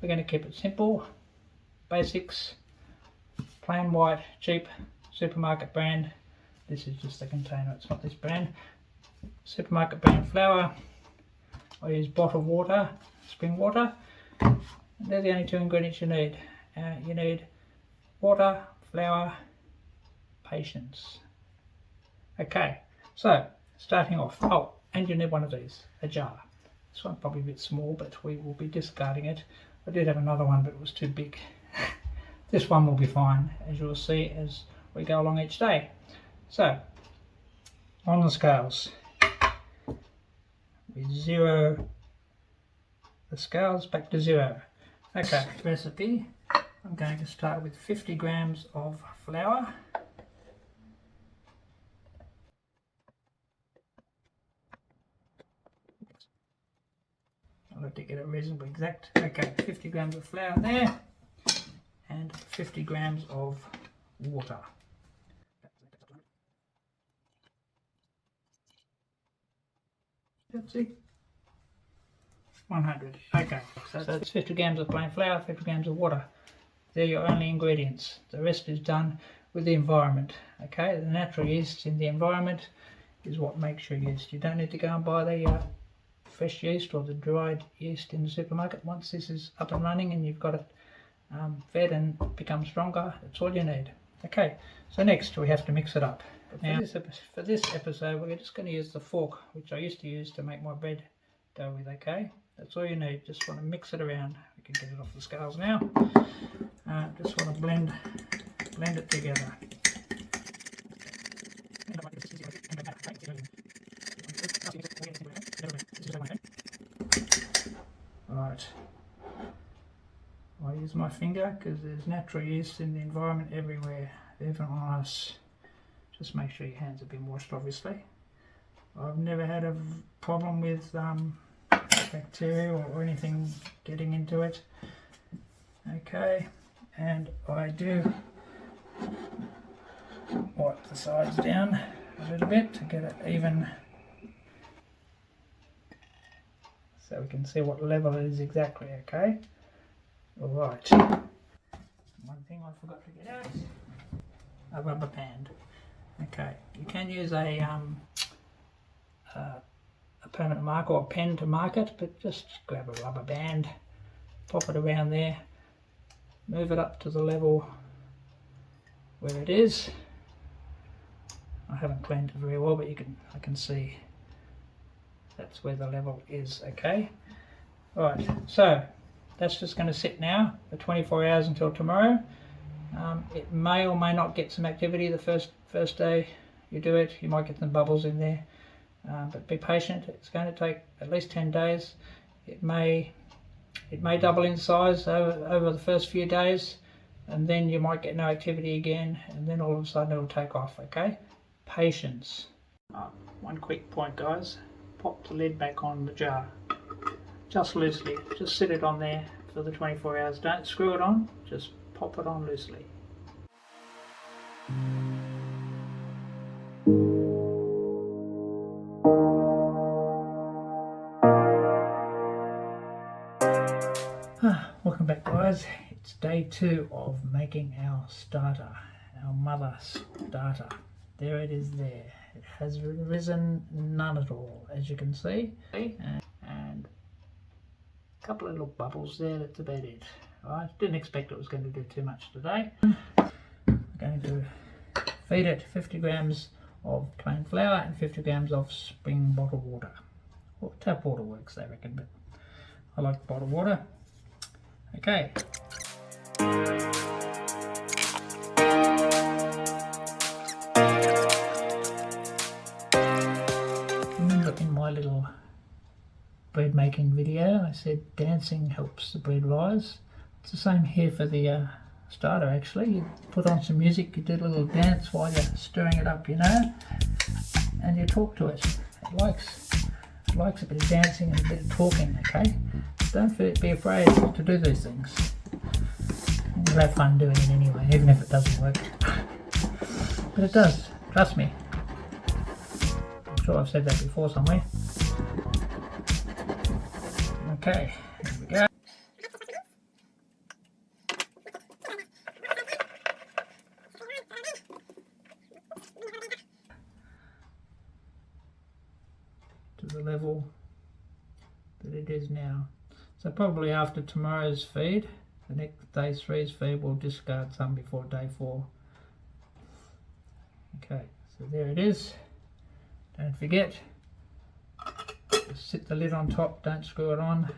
going to keep it simple, basics, plain white, cheap, supermarket brand. This is just the container, it's not this brand. Supermarket brand flour. I use bottled water, spring water. They're the only two ingredients you need. You need water, flour, patience. Okay, so starting off. Oh, and you need one of these, a jar. This one's probably a bit small, but we will be discarding it. I did have another one, but it was too big. This one will be fine, as you'll see as we go along each day. So, on the scales, we zero the scales back to zero. Okay, recipe. I'm going to start with 50 grams of flour. I'll have to get it reasonably exact. Okay, 50 grams of flour there, and 50 grams of water. That's it. 100. Okay, so it's 50 grams of plain flour, 50 grams of water. They're your only ingredients. The rest is done with the environment. Okay, the natural yeast in the environment is what makes your yeast. You don't need to go and buy the fresh yeast or the dried yeast in the supermarket. Once this is up and running and you've got it fed and become stronger, that's all you need. Okay, so next we have to mix it up. Now for this episode we're just going to use the fork, which I used to use to make my bread dough with. Okay, that's all you need. Just want to mix it around. We can get it off the scales now. Just want to blend it together. Right, I use my finger because there's natural yeast in the environment everywhere, even on us. Just make sure your hands have been washed, obviously. I've never had a problem with bacteria or anything getting into it. Okay, and I do wipe the sides down a little bit to get it even, so we can see what level it is exactly. Okay, alright. One thing I forgot to get out, a rubber band. Okay, you can use a permanent marker or a pen to mark it, but just grab a rubber band, pop it around there, move it up to the level where it is. I haven't cleaned it very well, but I can see that's where the level is. Okay, right, so that's just going to sit now for 24 hours until tomorrow. It may or may not get some activity the first day you do it. You might get some bubbles in there, but be patient. It's going to take at least 10 days. It may double in size over the first few days, and then you might get no activity again, and then all of a sudden it'll take off. Okay, patience. One quick point, guys, pop the lid back on the jar, just loosely. Just sit it on there for the 24 hours. Don't screw it on, just pop it on loosely. Welcome back, guys. It's day 2 of making our starter, our mother starter. There it is there. It has risen none at all, as you can see, and a couple of little bubbles there. That's about it. I didn't expect it was going to do too much today. I'm going to feed it 50 grams of plain flour and 50 grams of spring bottled water. Well, tap water works, they reckon, but I like bottled water. Okay. Remember in my little bread making video I said dancing helps the bread rise. It's the same here for the starter. Actually, you put on some music, you do a little dance while you're stirring it up, you know, and you talk to it. It likes a bit of dancing and a bit of talking. Okay, don't be afraid to do these things. You'll have fun doing it anyway, even if it doesn't work. But it does, trust me. I'm sure I've said that before somewhere. Okay, here we go. the level that it is now. So probably after tomorrow's feed, the next day 3's feed, we'll discard some before day 4. Okay, so there it is. Don't forget, just sit the lid on top, don't screw it on.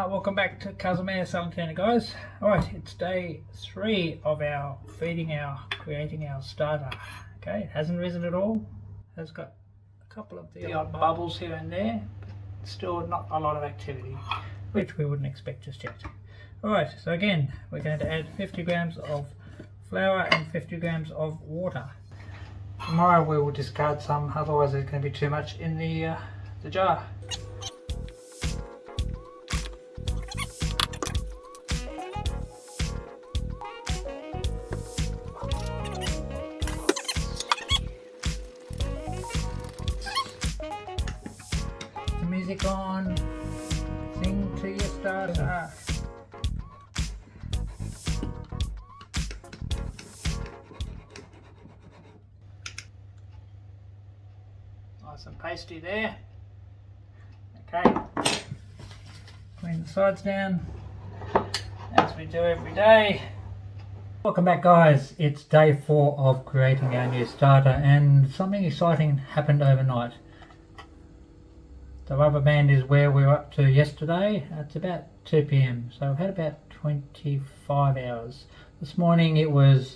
Welcome back to Casa Salentina, guys. Alright, it's day 3 of our creating our starter. Okay, it hasn't risen at all. Has got a couple of the odd bubbles here and there, but still not a lot of activity, which we wouldn't expect just yet. Alright, so again, we're going to add 50 grams of flour and 50 grams of water. Tomorrow we will discard some, otherwise there's going to be too much in the jar. Music on, sing to your starter. Nice and pasty there. Okay, clean the sides down as we do every day. Welcome back, guys. It's day 4 of creating our new starter, and something exciting happened overnight. The rubber band is where we were up to yesterday. It's about 2 p.m. so I've had about 25 hours. This morning it was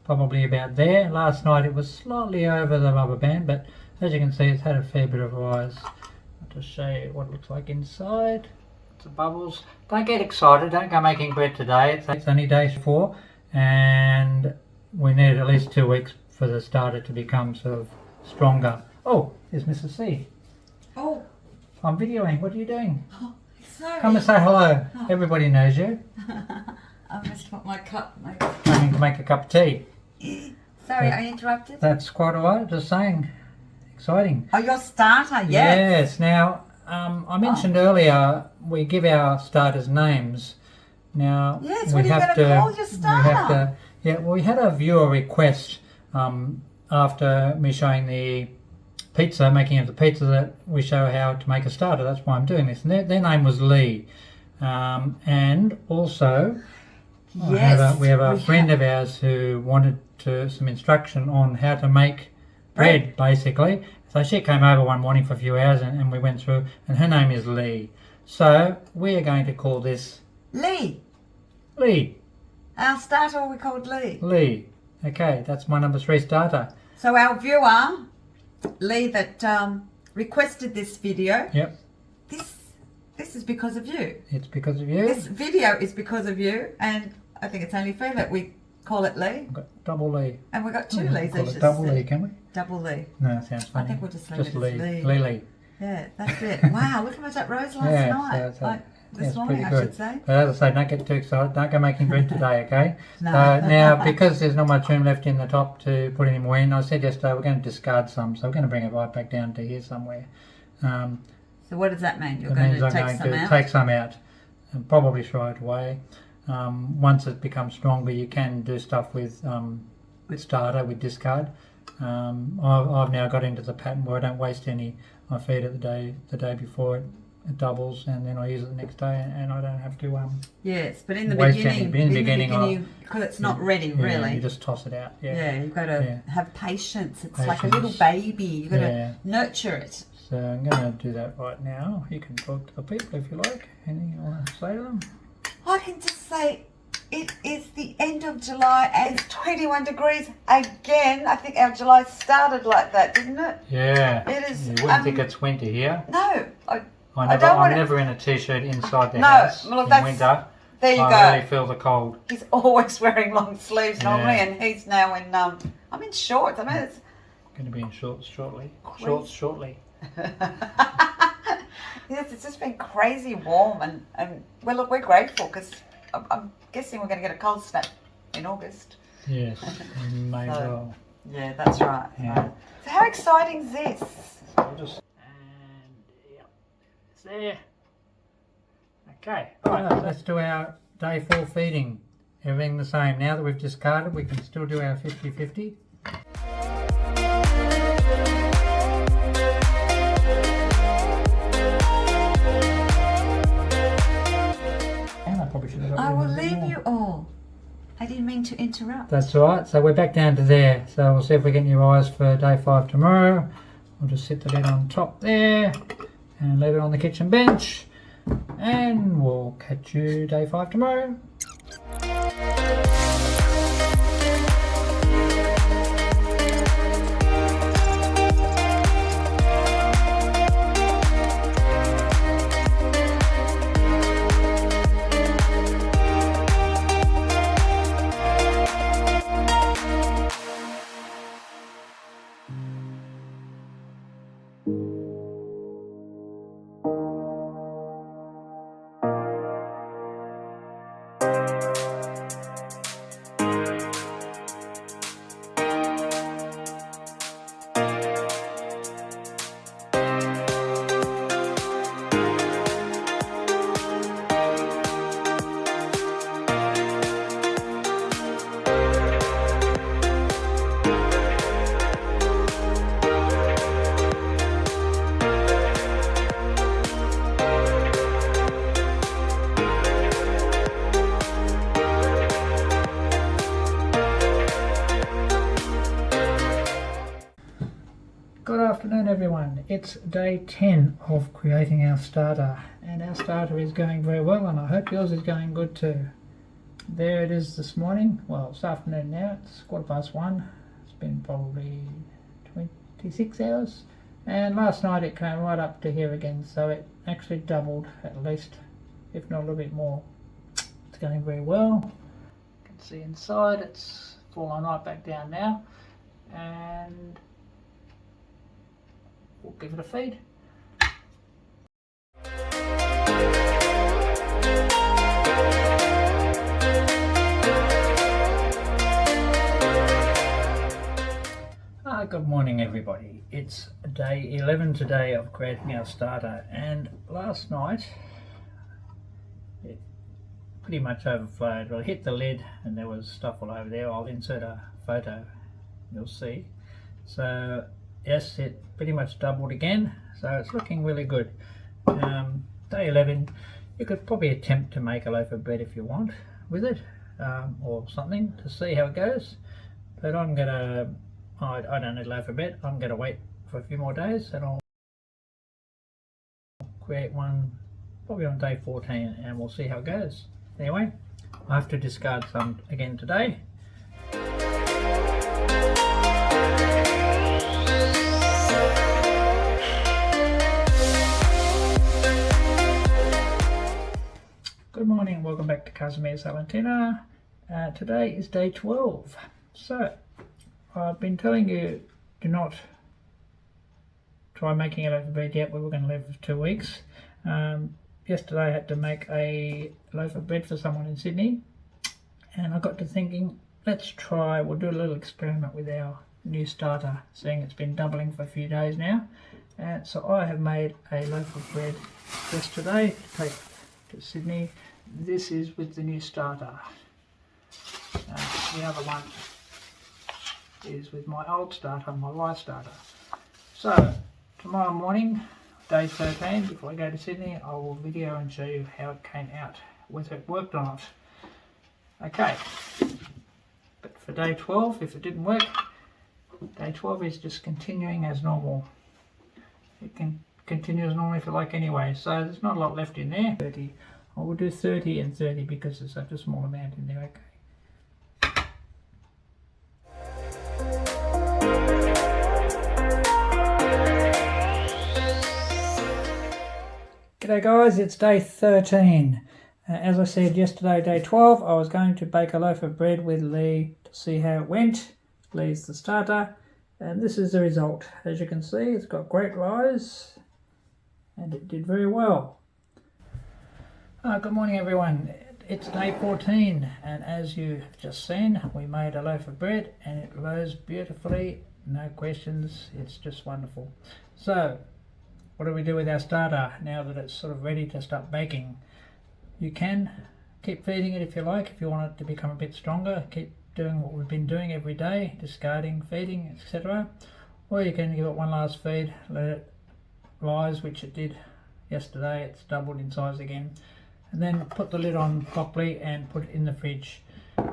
probably about there. Last night it was slightly over the rubber band, but as you can see it's had a fair bit of rise. I'll just show you what it looks like inside. Lots of bubbles. Don't get excited, don't go making bread today. It's only day 4 and we need at least 2 weeks for the starter to become sort of stronger. Oh, here's Mrs. C. Oh. I'm videoing. What are you doing? Oh, sorry. Come and say hello. Oh. Everybody knows you. I must put my cup. Coming to make a cup of tea. Sorry, I interrupted. That's quite alright. Just saying. Exciting. Oh, your starter, yes. Yes. Now, I mentioned earlier we give our starters names. Now, yes. What are you going to call your starter? We had a viewer request after me showing the making of the pizza, that we show how to make a starter. That's why I'm doing this. And their name was Lee. And also, yes, we have a friend of ours who wanted some instruction on how to make bread, basically. So she came over one morning for a few hours and we went through, and her name is Lee. So we are going to call this Lee. Lee. Our starter we called Lee. Lee. Okay, that's my number 3 starter. So our viewer, Lee, that requested this video. Yep. This is because of you. It's because of you. This video is because of you, and I think it's only fair that we call it Lee. We've got double Lee. And we've got 2 Lees. Call it double Lee, can we? Double Lee. No, that sounds funny. I think we'll just leave it as Lee. Lee. Yeah, that's it. Wow, look how much that rose last night. This morning, I should say. But as I say, don't get too excited. Don't go making bread today, okay? No. Now, because there's not much room left in the top to put any more in, I said yesterday we're going to discard some, so we're going to bring it right back down to here somewhere. So what does that mean? You're going to take some out and probably throw it away. Once it becomes stronger, you can do stuff with starter, with discard. I've now got into the pattern where I don't waste any. I feed it the day before it doubles, and then I use it the next day, and I don't have to yes, but in the beginning, because it's not ready, really. You just toss it out. Yeah, you've got to have patience. It's like a little baby. You've got to nurture it. So I'm going to do that right now. You can talk to the people if you like. Anything you want to say to them? I can just say it is the end of July and it's 21 degrees again. I think our July started like that, didn't it? Yeah. It is. You wouldn't think it's winter here. No. I'm never in a t-shirt inside the house in winter. There you go. I really feel the cold. He's always wearing long sleeves normally, and he's now in. I'm in shorts. I mean, it's going to be in shorts shortly. Yes, it's just been crazy warm, and well, look, we're grateful because I'm guessing we're going to get a cold snap in August. Yes, may well. Yeah, that's right. Yeah. So how exciting is this? So It's there. Okay, right, let's do our day 4 feeding. Everything the same. Now that we've discarded, we can still do our 50-50. And I probably should have got I rid will of a bit leave more. you all. I didn't mean to interrupt. That's alright, so we're back down to there. So we'll see if we get new eyes for day 5 tomorrow. We'll just sit the lid on top there and leave it on the kitchen bench. And we'll catch you day 5 tomorrow. Good afternoon everyone, it's day 10 of creating our starter, and our starter is going very well, and I hope yours is going good too. There it is this morning, well it's afternoon now, it's 1:15, it's been probably 26 hours, and last night it came right up to here again, so it actually doubled at least, if not a little bit more. It's going very well, you can see inside it's fallen right back down now, and we'll give it a feed. Good morning everybody. It's day 11 today of creating our starter, and last night it pretty much overflowed. Well, I hit the lid and there was stuff all over there. I'll insert a photo, you'll see. So yes, it pretty much doubled again, so it's looking really good. Day 11, you could probably attempt to make a loaf of bread if you want with it, or something to see how it goes, but I don't need a loaf of bread. I'm going to wait for a few more days and I'll create one probably on day 14 and we'll see how it goes. Anyway, I have to discard some again today. Good morning, welcome back to Casa Salentina. Today is day 12. So, I've been telling you, do not try making a loaf of bread yet. We were going to live for 2 weeks. Yesterday I had to make a loaf of bread for someone in Sydney, and I got to thinking, we'll do a little experiment with our new starter, seeing it's been doubling for a few days now. And so I have made a loaf of bread just today to take to Sydney. This is with the new starter. The other one is with my old starter, my live starter. So tomorrow morning, day 13, before I go to Sydney, I will video and show you how it came out, whether it worked or not. Okay, but for day 12, if it didn't work, day 12 is just continuing as normal. It can continue as normal if you like anyway, so there's not a lot left in there. 30. I will do 30 and 30 because there's such a small amount in there. Okay. G'day guys, it's day 13. As I said yesterday, day 12, I was going to bake a loaf of bread with Lee to see how it went. Lee's the starter, and this is the result. As you can see, it's got great rise, and it did very well. Good morning everyone. It's day 14, and as you have just seen, we made a loaf of bread and it rose beautifully, no questions, it's just wonderful. So what do we do with our starter now that it's sort of ready to start baking? You can keep feeding it if you like, if you want it to become a bit stronger. Keep doing what we've been doing every day, discarding, feeding, etc. Or you can give it one last feed, let it rise, which it did yesterday. It's doubled in size again, and then put the lid on properly and put it in the fridge,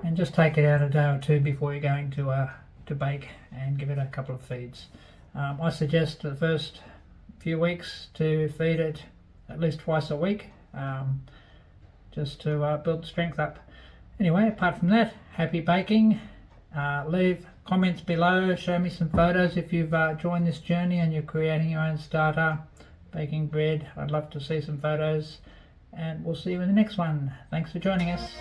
and just take it out a day or two before you're going to bake, and give it a couple of feeds. I suggest the first few weeks to feed it at least twice a week, just to build strength up. Anyway, apart from that, happy baking. Leave comments below, show me some photos if you've joined this journey and you're creating your own starter, baking bread. I'd love to see some photos, and we'll see you in the next one. Thanks for joining us.